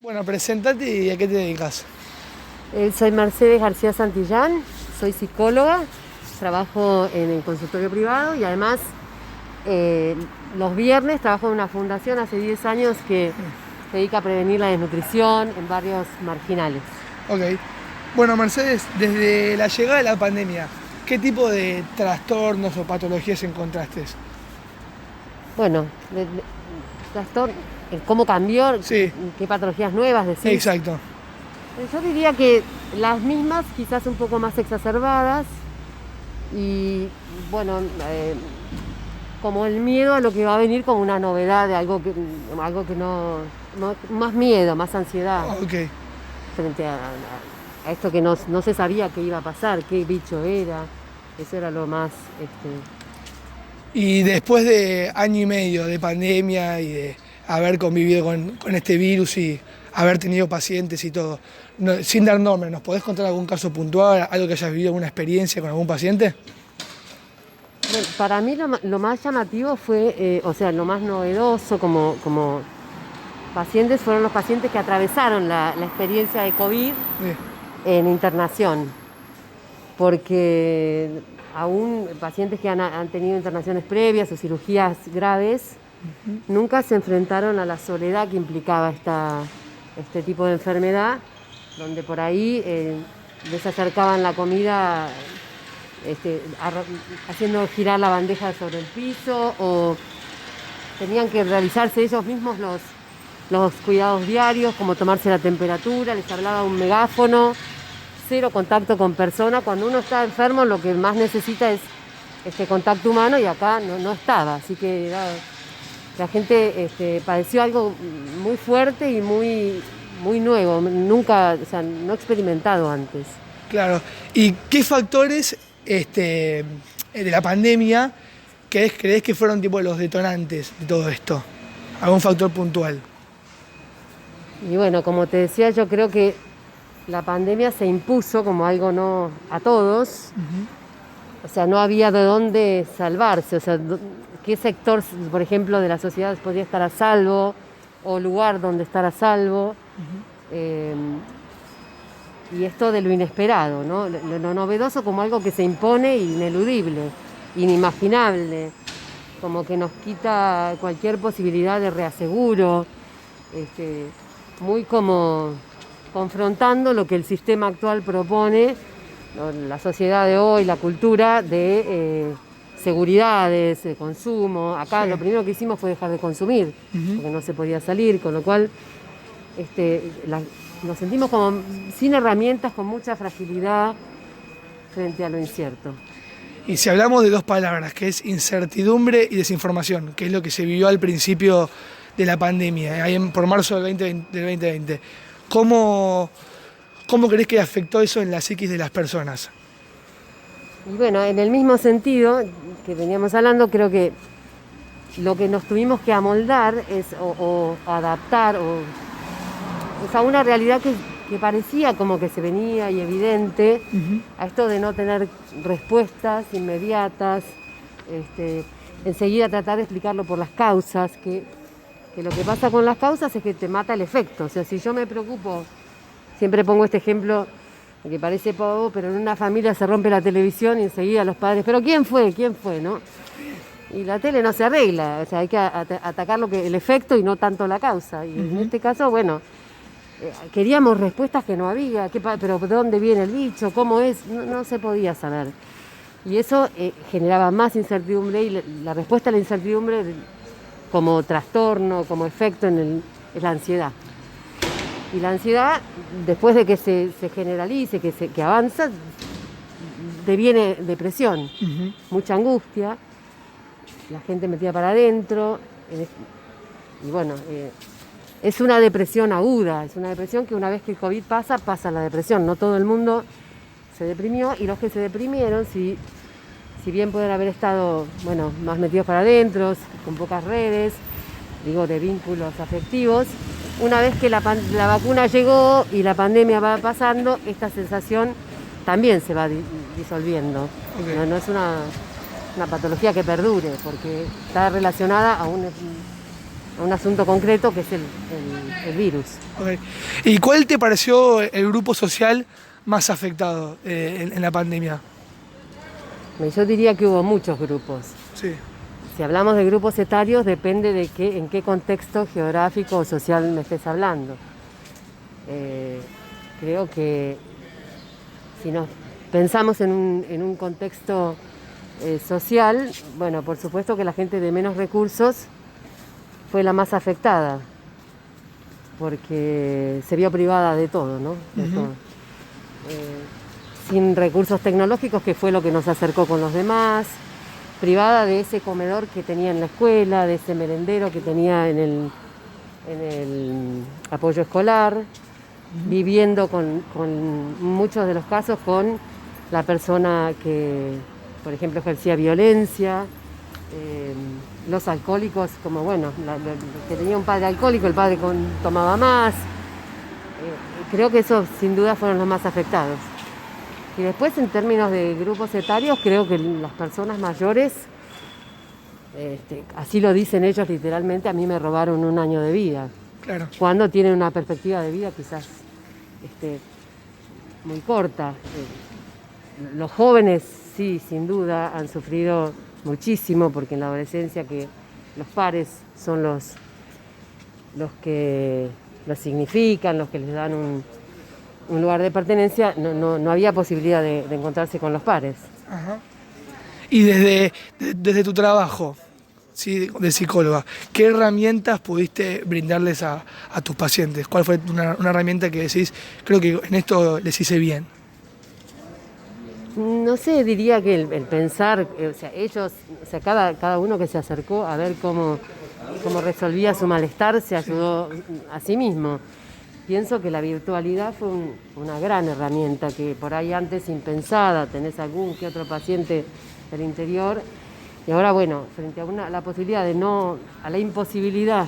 Bueno, presentate y a qué te dedicas. Soy Mercedes García Santillán, soy psicóloga, trabajo en el consultorio privado y además los viernes trabajo en una fundación hace 10 años que se dedica a prevenir la desnutrición en barrios marginales. Ok. Bueno, Mercedes, desde la llegada de la pandemia, ¿qué tipo de trastornos o patologías encontraste? Bueno, ¿cómo cambió? Sí, ¿Qué patologías nuevas decís? exacto. Yo diría que las mismas, quizás un poco más exacerbadas y bueno, como el miedo a lo que va a venir como una novedad de algo que más miedo, más ansiedad Ok. frente a esto que no se sabía qué iba a pasar, qué bicho era. Eso era lo más. Y después de año y medio de pandemia y de haber convivido con este virus y haber tenido pacientes y todo, sin dar nombre, ¿nos podés contar algún caso puntual, algo que hayas vivido, alguna experiencia con algún paciente? Bueno, para mí lo más llamativo fue, lo más novedoso como pacientes fueron los pacientes que atravesaron la experiencia de COVID Sí. en internación, porque aún pacientes que han tenido internaciones previas o cirugías graves, nunca se enfrentaron a la soledad que implicaba este tipo de enfermedad, donde por ahí les acercaban la comida haciendo girar la bandeja sobre el piso o tenían que realizarse ellos mismos los cuidados diarios, como tomarse la temperatura, les hablaba un megáfono, cero contacto con personas. Cuando uno está enfermo lo que más necesita es este contacto humano y acá no estaba, así que la gente padeció algo muy fuerte y muy nuevo, nunca, no experimentado antes. Claro. ¿Y qué factores de la pandemia crees que fueron tipo los detonantes de todo esto? ¿Algún factor puntual? Y bueno, como te decía, yo creo que la pandemia se impuso como algo no a todos, o sea, no había de dónde salvarse, o sea, qué sector, por ejemplo, de la sociedad podría estar a salvo o lugar donde estar a salvo. Y esto de lo inesperado, ¿no? Lo novedoso como algo que se impone, ineludible, inimaginable, como que nos quita cualquier posibilidad de reaseguro, muy como confrontando lo que el sistema actual propone, ¿no? La sociedad de hoy, la cultura de seguridades, de consumo. Acá Sí. lo primero que hicimos fue dejar de consumir, porque no se podía salir, con lo cual nos sentimos como sin herramientas, con mucha fragilidad frente a lo incierto. Y si hablamos de dos palabras, que es incertidumbre y desinformación, que es lo que se vivió al principio de la pandemia, por marzo del 2020, ¿cómo crees que afectó eso en la psiquis de las personas? Y bueno, en el mismo sentido que veníamos hablando, creo que lo que nos tuvimos que amoldar es o adaptar a una realidad que parecía como que se venía y evidente, a esto de no tener respuestas inmediatas, enseguida tratar de explicarlo por las causas, que lo que pasa con las causas es que te mata el efecto. O sea, si yo me preocupo, siempre pongo este ejemplo que parece poco, pero en una familia se rompe la televisión y enseguida los padres, ¿pero quién fue? ¿Quién fue? ¿No? Y la tele no se arregla, o sea, hay que atacar el efecto y no tanto la causa. Y en este caso, bueno, queríamos respuestas que no había, pero ¿de dónde viene el bicho? ¿Cómo es? No se podía saber. Y eso generaba más incertidumbre y la respuesta a la incertidumbre como trastorno, como efecto es la ansiedad. Y la ansiedad, después de que se generalice, que avanza, deviene depresión, mucha angustia, la gente metida para adentro, y bueno, es una depresión aguda, es una depresión que una vez que el COVID pasa la depresión. No todo el mundo se deprimió y los que se deprimieron, si bien pueden haber estado más metidos para adentro, con pocas redes, de vínculos afectivos, una vez que la vacuna llegó y la pandemia va pasando, esta sensación también se va disolviendo. Okay. No es una patología que perdure, porque está relacionada a un asunto concreto que es el virus. Okay. ¿Y cuál te pareció el grupo social más afectado en la pandemia? Yo diría que hubo muchos grupos. Sí. Si hablamos de grupos etarios, depende de en qué contexto geográfico o social me estés hablando. Creo que si nos pensamos en un contexto social, bueno, por supuesto que la gente de menos recursos fue la más afectada, porque se vio privada de todo, ¿no? De todo. Sin recursos tecnológicos, que fue lo que nos acercó con los demás, privada de ese comedor que tenía en la escuela, de ese merendero que tenía en el apoyo escolar, viviendo con muchos de los casos con la persona que, por ejemplo, ejercía violencia, los alcohólicos, como bueno, que tenía un padre alcohólico, el padre tomaba más. Creo que esos sin duda fueron los más afectados. Y después, en términos de grupos etarios, creo que las personas mayores, así lo dicen ellos literalmente, a mí me robaron un año de vida. Claro. Cuando tienen una perspectiva de vida quizás muy corta. Los jóvenes, sí, sin duda, han sufrido muchísimo, porque en la adolescencia que los pares son los que los significan, los que les dan un lugar de pertenencia, no había posibilidad de encontrarse con los pares. Ajá. Y desde tu trabajo, ¿sí?, de psicóloga, ¿qué herramientas pudiste brindarles a tus pacientes? ¿Cuál fue una herramienta que decís, creo que en esto les hice bien? No sé, diría que el pensar, ellos, cada uno que se acercó a ver cómo resolvía su malestar, se ayudó a sí mismo. Pienso que la virtualidad fue una gran herramienta, que por ahí antes impensada, tenés algún que otro paciente del interior, y ahora, bueno, frente a la posibilidad a la imposibilidad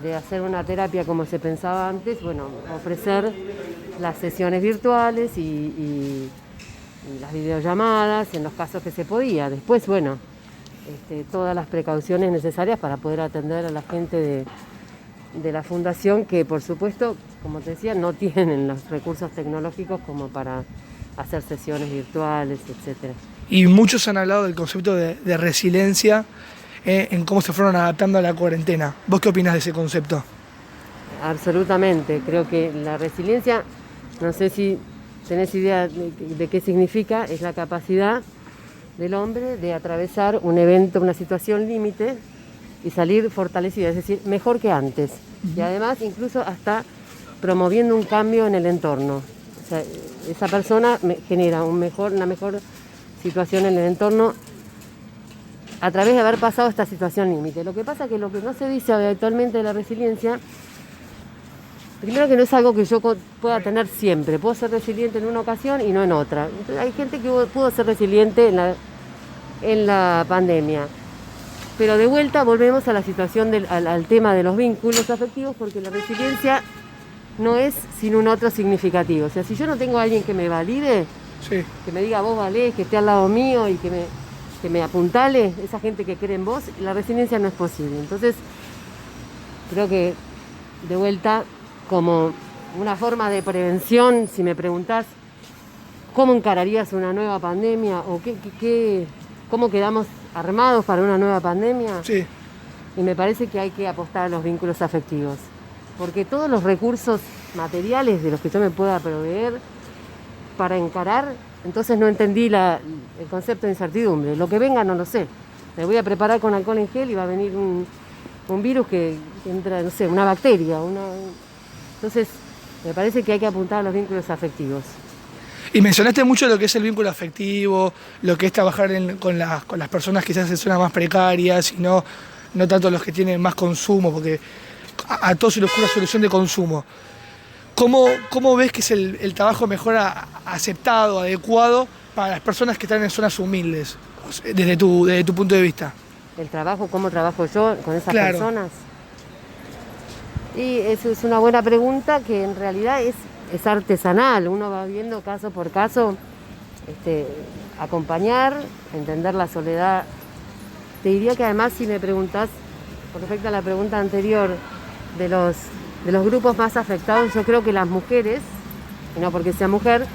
de hacer una terapia como se pensaba antes, bueno, ofrecer las sesiones virtuales y las videollamadas en los casos que se podía. Después, bueno, todas las precauciones necesarias para poder atender a la gente de la fundación, que por supuesto, como te decía, no tienen los recursos tecnológicos como para hacer sesiones virtuales, etcétera. Y muchos han hablado del concepto de resiliencia en cómo se fueron adaptando a la cuarentena. ¿Vos qué opinás de ese concepto? Absolutamente, creo que la resiliencia, no sé si tenés idea de qué significa, es la capacidad del hombre de atravesar un evento, una situación límite y salir fortalecido, es decir, mejor que antes. Y además, incluso hasta promoviendo un cambio en el entorno. O sea, esa persona genera una mejor situación en el entorno a través de haber pasado esta situación límite. Lo que pasa es que lo que no se dice habitualmente de la resiliencia, primero, que no es algo que yo pueda tener siempre. Puedo ser resiliente en una ocasión y no en otra. Entonces, hay gente que pudo ser resiliente en la pandemia. Pero de vuelta volvemos a la situación al tema de los vínculos afectivos, porque la resiliencia no es sin un otro significativo. O sea, si yo no tengo a alguien que me valide, Sí. que me diga vos valés, que esté al lado mío y que me apuntale, esa gente que cree en vos, la resiliencia no es posible. Entonces, creo que de vuelta, como una forma de prevención, si me preguntás cómo encararías una nueva pandemia o cómo quedamos armados para una nueva pandemia, Sí. y me parece que hay que apostar a los vínculos afectivos, porque todos los recursos materiales de los que yo me pueda proveer para encarar, entonces no entendí el concepto de incertidumbre. Lo que venga no lo sé. Me voy a preparar con alcohol en gel y va a venir un virus que entra, no sé, una bacteria. Entonces, me parece que hay que apuntar a los vínculos afectivos. Y mencionaste mucho lo que es el vínculo afectivo, lo que es trabajar con las personas quizás en zonas más precarias y no tanto los que tienen más consumo, porque a todos se les ocurre una solución de consumo. ¿Cómo ves que es el trabajo mejor aceptado, adecuado para las personas que están en zonas humildes, desde tu punto de vista? El trabajo, ¿cómo trabajo yo con esas Claro. personas? Y eso es una buena pregunta, que en realidad es artesanal. Uno va viendo caso por caso, acompañar, entender la soledad. Te diría que además, si me preguntás con respecto a la pregunta anterior de los grupos más afectados, yo creo que las mujeres, y no porque sea mujer,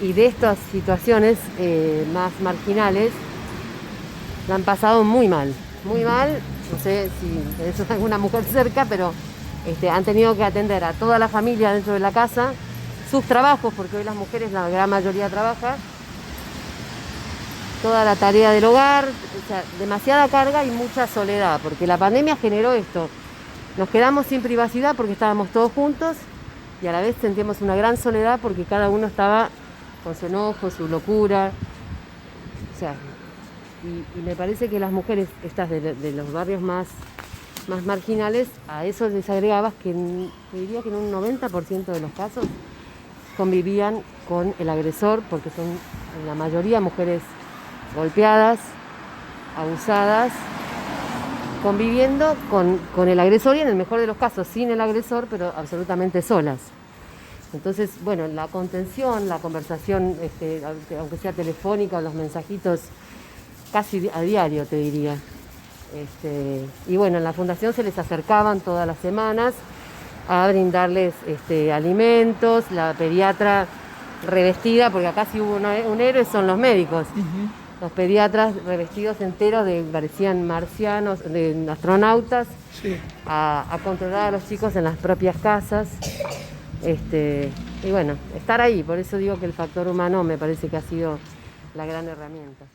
y de estas situaciones más marginales, la han pasado muy mal, no sé si tenés alguna mujer cerca, pero han tenido que atender a toda la familia dentro de la casa, sus trabajos, porque hoy las mujeres, la gran mayoría trabaja, toda la tarea del hogar, o sea, demasiada carga y mucha soledad, porque la pandemia generó esto. Nos quedamos sin privacidad porque estábamos todos juntos y a la vez sentíamos una gran soledad porque cada uno estaba con su enojo, su locura. O sea, y me parece que las mujeres estas de los barrios más marginales, a eso les agregabas que te diría que en un 90% de los casos convivían con el agresor, porque son en la mayoría mujeres golpeadas, abusadas, conviviendo con el agresor y en el mejor de los casos sin el agresor, pero absolutamente solas. Entonces, bueno, la contención, la conversación, aunque sea telefónica o los mensajitos, casi a diario te diría. Y bueno, en la fundación se les acercaban todas las semanas a brindarles alimentos, la pediatra revestida, porque acá sí hubo un héroe, son los médicos. Uh-huh. Los pediatras revestidos enteros parecían marcianos, de astronautas, sí, a controlar a los chicos en las propias casas. Y bueno, estar ahí, por eso digo que el factor humano me parece que ha sido la gran herramienta.